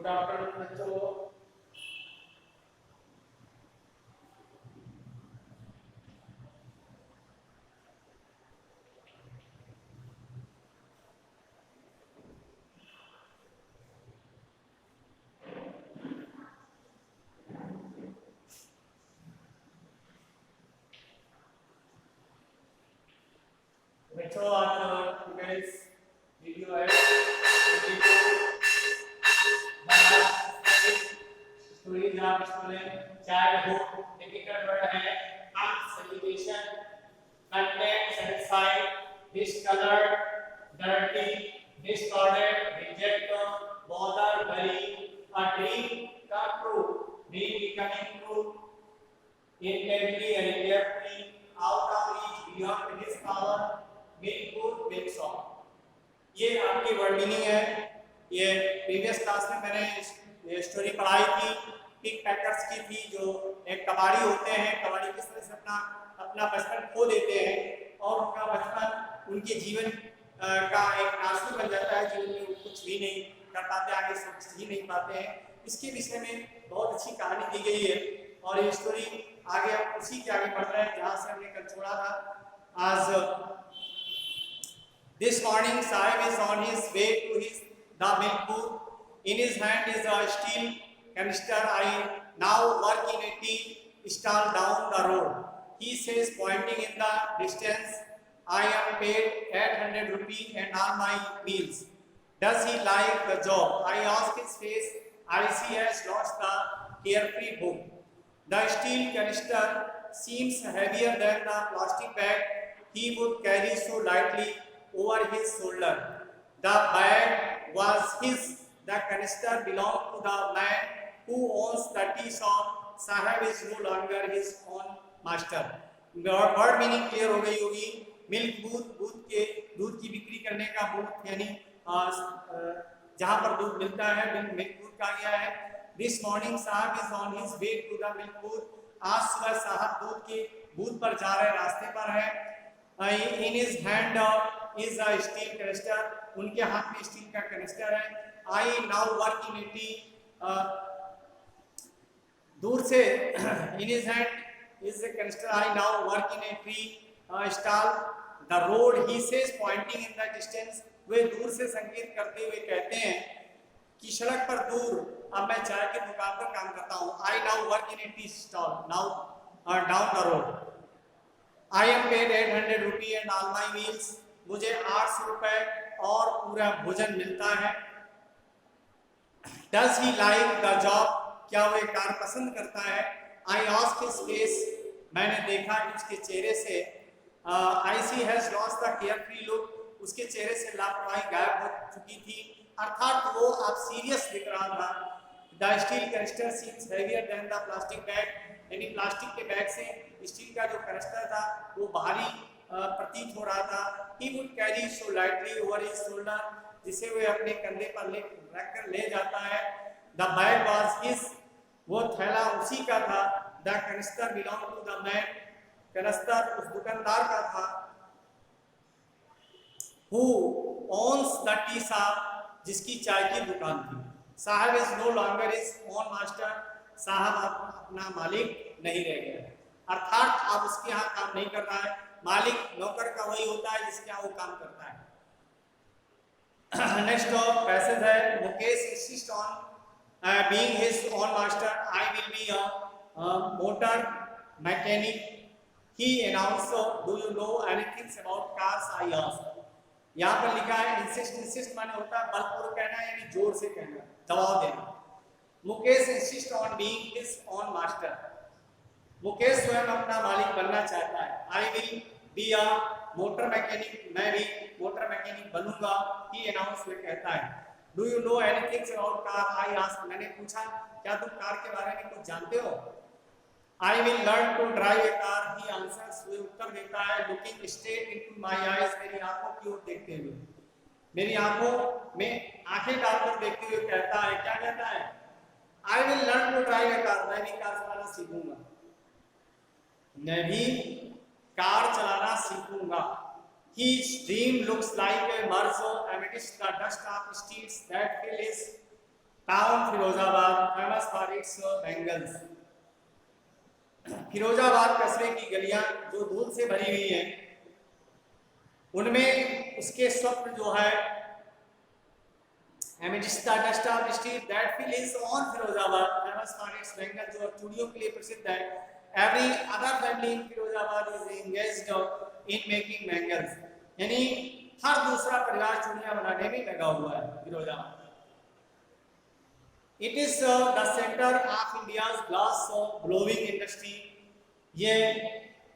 Afternoon बच्चों। बच्चों आज today's video है स्टोरी जहाँ स्कूल चाइल्डहुड डिफिकल्ट वर्ड है salutation content satisfied discolored dirty discordant reject bother worry a dream come true dream becoming true intently and carefully out of reach beyond his power make good make song। ये आपकी word meaning है। ये previous class में मैंने ये story पढ़ाई थी pig packers की थी, जो एक कबाड़ी होते हैं। कबाड़ी किस तरह से अपना बचपन खो देते हैं और उनका बचपन उनके जीवन का एक आंसू बन जाता है। जीवन में वो कुछ भी नहीं कर पाते, आगे सोच ही नहीं पाते हैं। इसके विषय में बहुत अच्छी कहानी दी गई है और ये स्टोरी आगे हम उसी के आगे बढ़ रहे हैं जहाँ से हमने कल छोड़ा था। आज this morning Sahib is on his way to the milk booth. In his hand is a steel canister. I now work in a tea stall down the road. He says, pointing in the distance, I am paid 800 rupees and all my meals. Does he like the job? I ask his face. I see he has lost the carefree book. The steel canister seems heavier than the plastic bag he would carry so lightly over his shoulder. The bag was his. The canister belonged to the man who owns the tea shop. Sahib is no longer his own master. Word meaning clear हो गई होगी। Milk booth के दूध की बिक्री करने का booth यानी जहाँ पर दूध मिलता है मिल्क बूथ कहा गया है। This morning sahab is on his way to the milk booth. आज सुबह साहब दूध के बूथ पर जा रहे रास्ते पर है। In his hand is a steel canister. उनके हाथ में स्टील का कैनिस्टर है। I now work in a tea. दूर से in his hand is a canister. I now work in a tea stall the road he says pointing in the distance. वे दूर से संकेत करते हुए कहते हैं कि सड़क पर दूर अब मैं चाय की दुकान पर काम करता हूँ। आई now work in a tea stall now down the road. I am paid 800 rupee and all my meals. मुझे 800 रुपए और पूरा भोजन मिलता है। Does he like the job? क्या वो कार पसंद करता है? I asked his face. मैंने देखा उसके चेहरे से। I see has lost the carefree look. उसके चेहरे से लापरवाही गायब हो चुकी थी, अर्थात वो अब सीरियस दिख रहा था। The steel canister seems heavier than the plastic bag. यानी प्लास्टिक के बैग से स्टील का जो कैनिस्टर था वो भारी प्रतीत हो रहा था। He would carry so lightly over his shoulder, जिसे वे अपने कंधे पर रखकर ले जाता है। The bag was his. वो थैला उसी का था। The canister belonged to the man. Canister उस दुकानदार का था। Who owns the tea shop? जिसकी चाय की दुकान थी। साहब is no longer his own master. साहब अपना मालिक नहीं रह गया, अर्थात अब उसके यहाँ काम नहीं कर रहा है। मालिक नौकर का वही होता है जिसके यहाँ वो काम करता है। नेक्स्ट पैसेज है। Mukesh insist on being his own master. I will be a motor mechanic. He announce do you know anything about cars? I ask. यहाँ पर लिखा है इंसिस्ट माने होता है बलपूर्वक कहना यानी जोर से कहना, दबाव देना। Mukesh insist on being his own master. Mukesh स्वयं अपना मालिक बनना चाहता है। I will be a motor mechanic. मैं भी मोटर मैकेनिक बनूंगा। ही अनाउंस में कहता है। Do you know anything about car? I ask. मैंने पूछा क्या तुम कार के बारे में कुछ जानते हो? I will learn to drive a car. He answers. वे उत्तर देता है looking straight into my eyes. मेरी आंखों की ओर देखते हुए, मेरी आंखों में आंखें डालकर देखते हुए कहता है। क्या कहता है? I will learn to drive a car. मैं भी कार चलाना सीखूंगा। मैं भी कार चलाना सीखूंगा। His dream looks like a marzo amidst the dust of streets that fill his town Firozabad famous for its bangles. Firozabad कस्बे की गलियां जो धूल से भरी हुई हैं, उनमें उसके स्वप्न जो है that field is on Firozabad, famous for its bangle जो चूड़ियों के लिए प्रसिद्ध है। Every other family in Firozabad is engaged in making bangles, यानी हर दूसरा परिवार चूड़ियां बनाने में लगा हुआ है Firozabad. It is the center of India's glass blowing industry। ये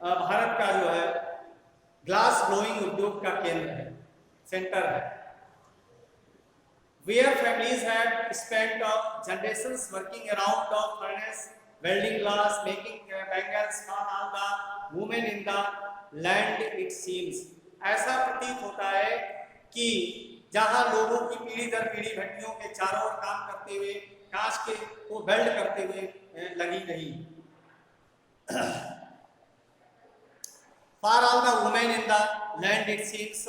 भारत का जो है ग्लास ब्लोइंग उद्योग का केंद्र है, सेंटर है। Where families had spent generations working around the furnace, welding glass, making bangles for all the women in the land, it seems। ऐसा प्रतीत होता है कि जहां लोगों की पीढ़ी दर पीढ़ी भट्टियों के चारों ओर काम करते हुए कांच के को वेल्ड करते हुए लगी रही। For all the women in the land, it seems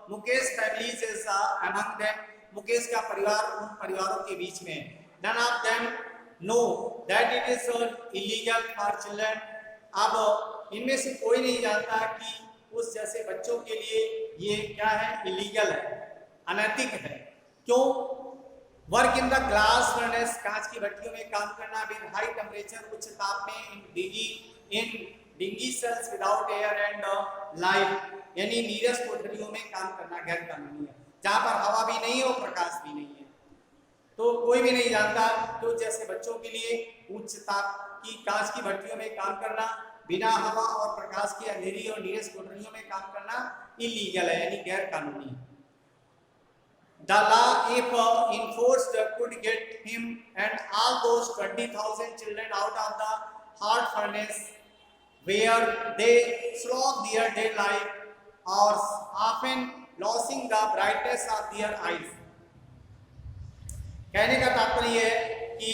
Mukesh families is among them। Mukesh का परिवार उन परिवारों के बीच में। None of them know that it is illegal for children। अब इनमें से कोई नहीं जानता कि उस जैसे बच्चों के लिए ये क्या है, इलीगल है, अनैतिक है। क्यों? Work in the glass furnace, कांच की भट्टियों में काम करना, विद हाई टेम्परेचर, उच्च ताप में, in dingy cells without air and light, यानी नीरस कोठरियों में काम करना गैर कानूनी है, जहां पर हवा भी नहीं है और प्रकाश भी नहीं है। तो कोई भी नहीं जानता तो जैसे बच्चों के लिए उच्च ताप की कांच की भट्टियों में काम करना, बिना हवा और प्रकाश की अंधेरी और नीरस कोठरियों में काम करना इलीगल है, यानी गैर कानूनी। The law, if enforced, could get him and all those 20,000 children out of the hard furnace where they slog their day life, or often losing the brightness of their eyes। कहने का तात्पर्य है कि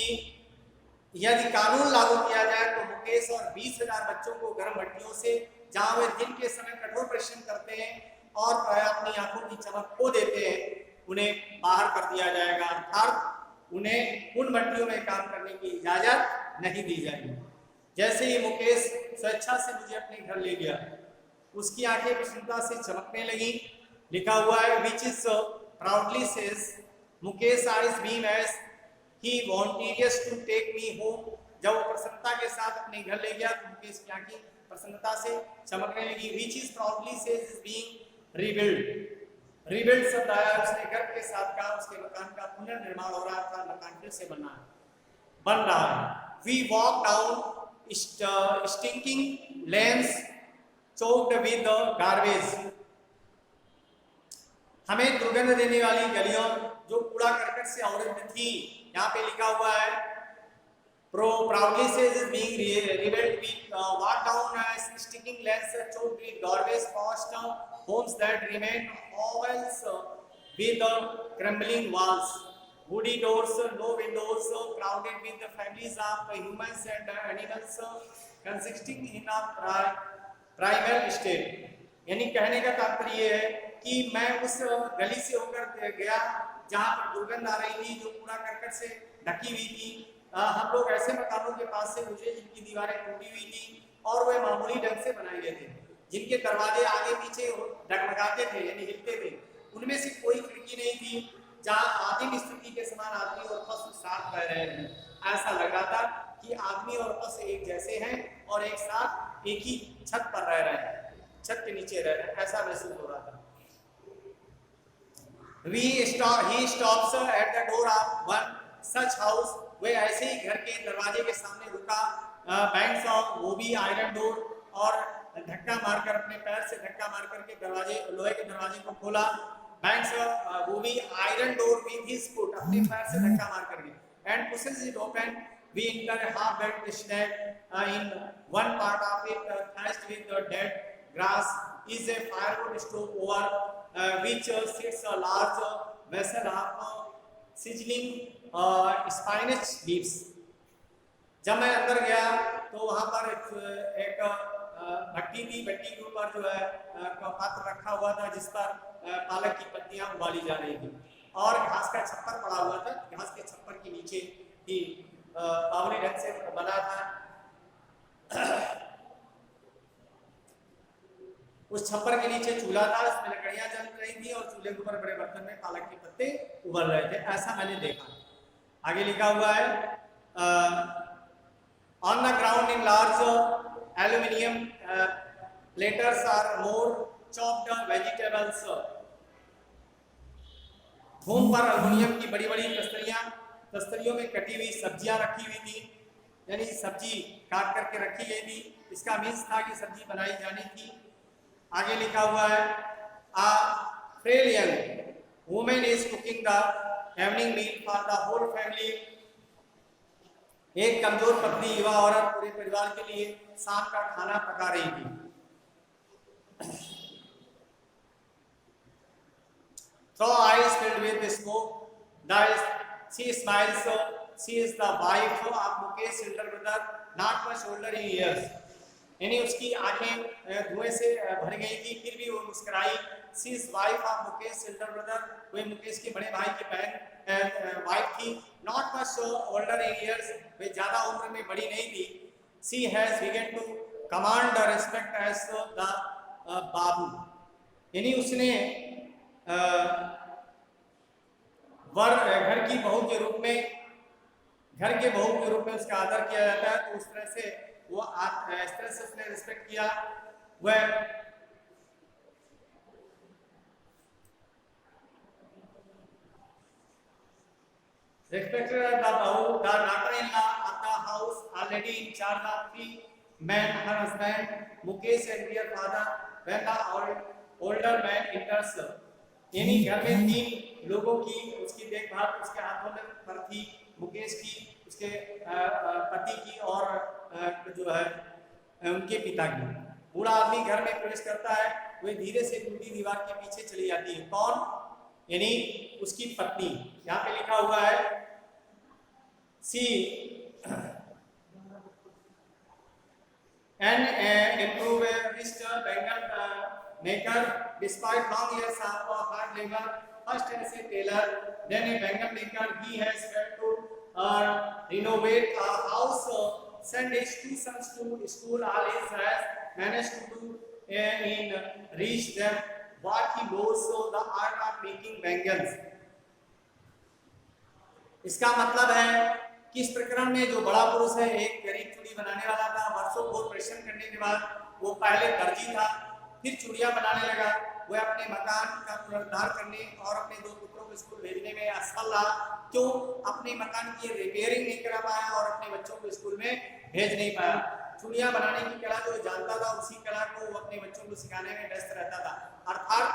यदि कानून लागू किया जाए तो मुकेश और 20,000 बच्चों को गर्म भट्टियों से, जहां वे दिन के समय कठोर परिश्रम करते हैं और अपनी आंखों की चमक खो देते हैं, उन्हें बाहर कर दिया जाएगा, अर्थात उन्हें उन भट्टियों में काम करने की इजाजत नहीं दी जाएगी। जैसे ही मुकेश स्वेच्छा से मुझे अपने घर ले गया, उसकी आंखें प्रसन्नता से चमकने लगी। लिखा हुआ है, which is proudly says Mukesh eyes beam as he volunteers to take me home। जब वो प्रसन्नता के साथ अपने घर ले गया तो मुकेश की आंखें प्रसन्नता से चमकने लगी। which is proudly says is being rebuilt। rebuilt शब्द आया, उसने गर्व के साथ कहा उसके मकान का पुनर्निर्माण हो रहा था, मकान फिर से बन रहा है। we walk down stinking lanes choked with garbage। हमें दुर्गंध देने वाली गलियों जो कूड़ा करकट से आवृत थी, यहाँ पे लिखा हुआ है proudly says is being rebuilt। We walk down stinking lanes choked with garbage past homes that remain ovals with crumbling walls, woody doors, no windows, crowded with the families of humans and animals consisting in a primal state। यानी कहने का तात्पर्य है कि मैं उस गली से होकर गया जहां पर दुर्गंध आ रही थी, जो कूड़ा करकट से ढकी हुई थी। हम लोग ऐसे मकानों के पास से गुजरे जिनकी दीवारें टूटी हुई थी और वे मामूली ढंग से बनाए गए थे, जिनके दरवाजे आगे पीछे डगमगाते थे, यानी हिलते थे। उनमें से कोई खिड़की नहीं थी जहां आदिम स्थिति के समान आदमी और पशु साथ रह रहे हैं। ऐसा लग रहा था कि आदमी और पशु एक जैसे हैं और एक साथ एक ही छत पर रह रहे हैं, छत के नीचे रह रहे हैं, ऐसा महसूस हो रहा था। He stops at the door of one such house। वे ऐसे ही घर के दरवाजे के सामने रुका। बैंक्स ऑफ, वो भी आयरन डोर, और धक्का मारकर, अपने पैर से धक्का मारकर के दरवाजे, लोहे के दरवाजे को खोला। बैंक्स ऑफ, वो भी iron door with his foot, अपने पैर से धक्का मार करके, and pushes it open। We enter a half-built shed in one part of it thatched with dead grass is a firewood stove over which sits a large vessel of sizzling spinach leaves। जब मैं अंदर गया तो वहां पर एक भट्टी थी, भट्टी के ऊपर जो है पात्र रखा हुआ था जिस पर पालक की पत्तियां उबाली जा रही थी, और घास का छप्पर पड़ा हुआ था। घास के छप्पर के नीचे ही बावली ढंग से बना था। उस छप्पर के नीचे चूल्हा था, उसमें लकड़ियां जल रही थी और चूल्हे के ऊपर बड़े बर्तन में पालक के पत्ते उबल रहे थे। ऐसा मैंने देखा। आगे लिखा हुआ है on the ground in large aluminium platters are more chopped vegetables. धूम पर एल्यूमिनियम की बड़ी बड़ी तस्तरियों में कटी हुई सब्जियां रखी हुई थी, यानी सब्जी काट करके रखी गई थी। इसका मीन्स था कि सब्जी बनाई जानी थी। आगे लिखा हुआ है a frail young women is cooking the evening meal for the whole family. एक कमजोर पत्नी युवा औरत पूरे परिवार के लिए शाम का खाना पका रही थी। Through eyes filled with smoke, she smiles. She is the wife of Mukesh elder brother, not much older in years. यानी उसकी आंखें धुएं से भर गई थी, फिर भी वो मुस्कुराई। She is wife of Mukesh elder brother, वे मुकेश के बड़े भाई की बहन वाइफ थी। Not much older in years, वे ज्यादा उम्र में बड़ी नहीं थी। She has begun to command the respect as the बाबू, यानी उसने घर की बहू के रूप में, घर के बहू के रूप में उसका आदर किया जाता है। तो उस तरह से वो इस तरह से उसने रिस्पेक्ट किया। वह respected the bahoo, the daughter-in-law of the house, already in charge of 3 men, her husband Mukesh and their father. When the older man enters, यानी घर में 3 लोगों की उसकी देखभाल उसके हाथों में पर थी, मुकेश की, उसके पति की और जो है उनके पिता की। बूढ़ा आदमी घर में प्रवेश करता है, वह धीरे से टूटी दीवार के पीछे चली जाती है। कौन? यानी उसकी पत्नी। यहाँ पे लिखा हुआ है सी an improvised bangle maker despite long years of hard labor. First as a tailor, then a bangle maker. He has had to renovate a house, send his 2 sons to school. All he has managed to do in reach them what he knows, so the art of making bangles. इसका मतलब है कि इस प्रकरण में जो बड़ा पुरुष है, एक गरीब चूड़ी बनाने वाला था। वर्षों घोर परिश्रम करने के बाद वो पहले दर्जी था, फिर चूड़ियां बनाने लगा। वह अपने मकान का पुनरुद्धार करने और अपने 2 पुत्रों को स्कूल भेजने में असफल रहा। क्यों? अपने मकान की रिपेयरिंग नहीं करा पाया और अपने बच्चों को स्कूल में भेज नहीं पाया। चूड़ियां बनाने की कला जो जानता था, उसी कला को वो अपने बच्चों को सिखाने में व्यस्त रहता था। अर्थात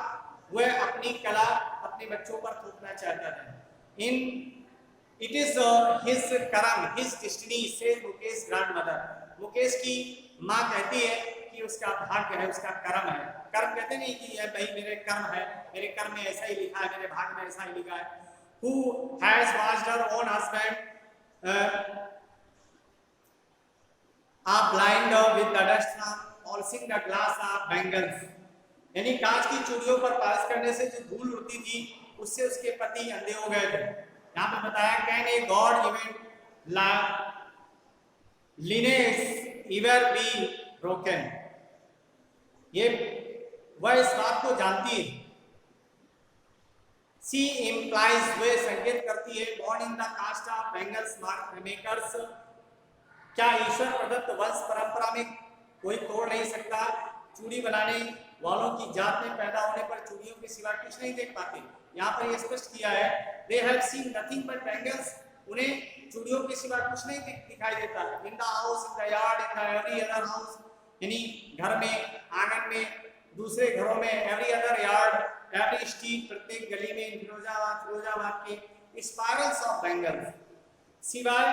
वह अपनी कला अपने बच्चों पर थोपना चाहता था। It is his karam, his destiny, says Mukesh grandmother. Mukesh की माँ कहती है कि उसका भाग्य है, उसका कर्म है। कर्म कहते नहीं कि यह भाई मेरे कर्म है, मेरे कर्म में ऐसा ही लिखा है, मेरे भाग्य में ऐसा ही लिखा है। Who has watched her own husband are blind with the dust from polishing the glass of bangles. यानी कांच की चूड़ियों पर पालिश करने से जो धूल उड़ती थी, उससे उसके पति अंधे हो गए थे। यहाँ पे बताया can a god even Lioness इवर be broken. ये वह इस बात को जानती है। सी इम्प्लाइज, वे संकेत करती है born in the caste of bangles makers. क्या ईश्वर प्रदत्त वंश परंपरा में कोई तोड़ नहीं सकता? चूड़ी बनाने वालों की जात में पैदा होने पर चूड़ियों के सिवा कुछ नहीं देख पाते। यहाँ पर यह स्पष्ट किया है they have seen nothing but bangles, उन्हें चूड़ियों के सिवा कुछ नहीं दिखाई देता। in the house, in the yard, in the every other house, यानी घर में, आंगन में, दूसरे घरों में, every other yard, every street, प्रत्येक गली में फिरोजाबाद के स्पाइरल्स ऑफ बैंगल्स, सिवाय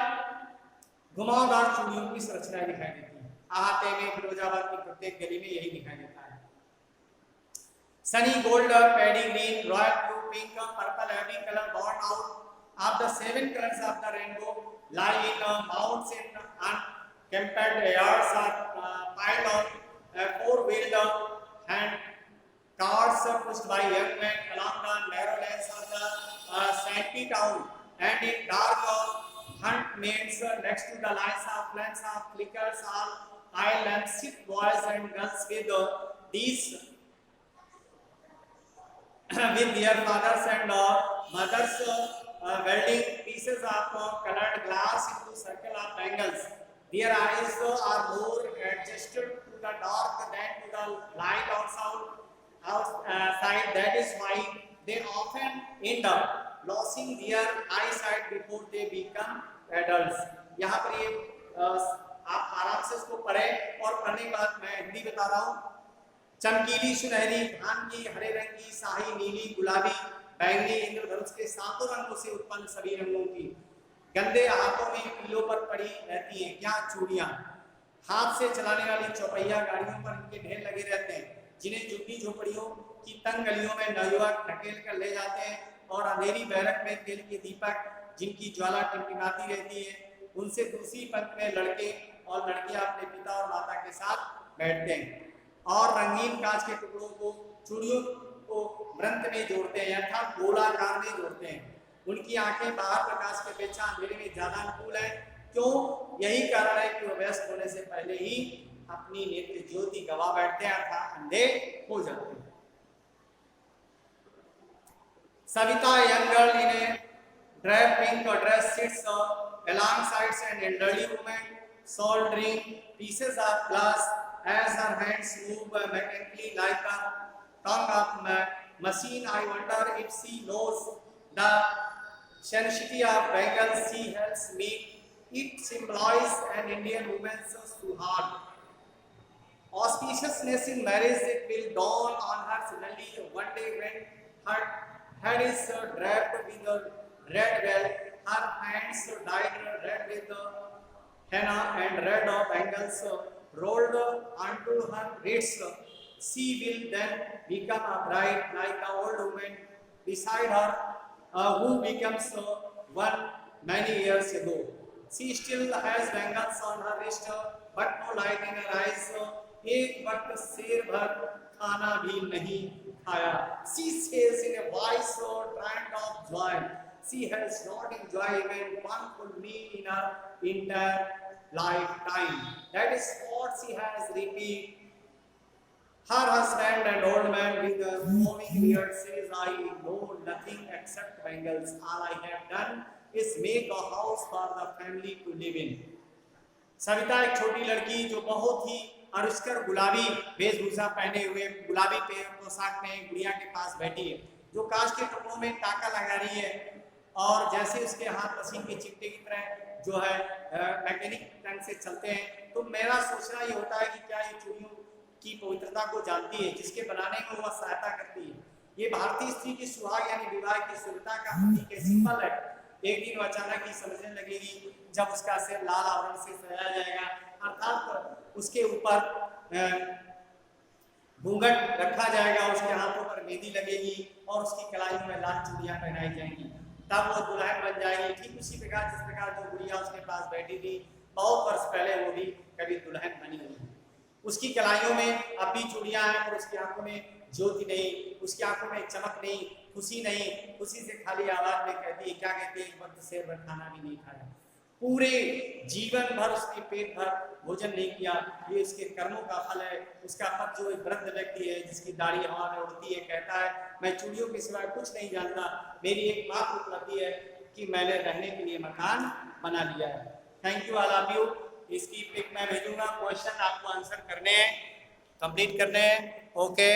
घुमावदार चूड़ियों की संरचना दिखाई देती है। आहते में फिरोजाबाद की प्रत्येक गली में यही दिखाई देता है। Sunny gold, paddy green, royal blue, pink, purple, every color born out of the 7 colors of the rainbow lie in mounds in uncamped yards are piled on 4-wheeled hand cars pushed by young men along the narrow lanes of the shanty town, and in dark hunt means next to the lines of lamps of flickers all aisle lamps sit boys and girls with these with their fathers and mothers welding pieces of colored glass into circle of bangles. Their eyes are more adjusted to the dark than to the light outside. That is why they often end up losing their eyesight before they become adults. यहाँ पर ये आप आराम से इसको पढ़ें और पढ़ने के बाद मैं हिंदी बता रहा हूँ। चमकीली सुनहरी धान की हरे रंग की शाही नीली गुलाबी बैंगनी इंद्रधनुष के सातों रंगों से उत्पन्न सभी रंगों की गंदे हाथों में पीलों पर पड़ी रहती हैं क्या चूड़ियां। हाथ से चलाने वाली चौपहिया गाड़ियों पर इनके ढेर लगे रहते हैं जिन्हें झुग्गी झोपड़ियों की तंग गलियों में नवयुवक ढकेल कर ले जाते हैं और अंधेरी बैरक में तेल के दीपक जिनकी ज्वाला टिमटिमाती रहती है उनसे दूसरी पंक्ति में लड़के और लड़कियां अपने पिता और माता के साथ बैठते हैं और रंगीन कांच के टुकड़ों को चूड़ियों को वृंत में जोड़ते हैं अर्थात गोलाकार में जोड़ते हैं। उनकी आंखें बाहर प्रकाश की अपेक्षा अंधेरे में ज्यादा अनुकूल है। क्यों? यही कारण है कि वो वयस्क होने से पहले ही अपनी नेत्र ज्योति गवा बैठते हैं अर्थात अंधे हो जाते हैं। Savita, a young girl in a drab pink dress, sits alongside an elderly woman soldering pieces of glass as her hands move mechanically like a tongue of machine. I wonder if she knows the sanctity of bangles she helps make. It symbolizes an Indian woman's suhag. Auspiciousness in marriage, it will dawn on her suddenly one day when her head is draped with a red veil, her hands dyed red with henna and red bangles rolled onto her wrists. She will then become a bride like the old woman beside her who becomes one many years ago. She still has bangles on her wrist but no light in her eyes. एक वक्त शेर भर खाना भी नहीं खाया. She says in a voice so trained of joy, she has not enjoyed even one full meal in her entire lifetime. That is what she has repeated. Her husband, an old man with a flowing beard, says, I know nothing except bangles. All I have done is make a house for the family to live in. Savita एक छोटी लड़की जो बहुत ही अनुष्कर गुलाबी वेशभूषा पहने हुए गुलाबी पोशाक में गुड़िया के पास बैठी है जो कांच के टुकड़ों में टाका लगा रही है और जैसे उसके हाथ मशीन के चिट्टे की तरह जो है मैकेनिक ढंग से चलते हैं। तो मेरा सोचना ये होता है कि क्या ये चूड़ियों की पवित्रता को जानती है जिसके बनाने में वह सहायता करती है। ये भारतीय स्त्री की सुहाग यानी विवाह की शुद्धता का प्रतीक है, सिंबल है। एक दिन वो अचानक ही समझने लगेगी जब उसका सिर लाल आवरण से सजाया जाएगा अर्थात उसके ऊपर घूंघट रखा जाएगा, उसके हाथों पर मेहंदी लगेगी और उसकी कलाइयों में लाल चूड़ियां पहनाई जाएंगी, तब वो दुल्हन बन जाएगी। ठीक उसी प्रकार जिस प्रकार जो गुड़िया उसके पास बैठी थी बहुत वर्ष पहले वो भी कभी दुल्हन बनी हुई है। उसकी कलाइयों में अब भी चूड़ियां हैं और उसकी आंखों में ज्योति नहीं, उसकी आंखों में चमक नहीं, खुशी नहीं, खुशी से खाली आवाज में कहती है क्या कहती है, एक वक्त शेर भर खाना भी नहीं खाया, पूरे जीवन भर उसने पेट भर भोजन नहीं किया। ये उसके कर्मों का फल है। उसका पति जो एक वृद्ध व्यक्ति है जिसकी दाढ़ी हवा में उड़ती है कहता है मैं चूड़ियों के सिवाय कुछ नहीं जानता, मेरी एकमात्र उपलब्धि है कि मैंने रहने के लिए मकान बना लिया है। Thank you all of you. इसकी पिक मैं भेजूंगा, क्वेश्चन आपको आंसर करने हैं, कंप्लीट करने हैं। ओके।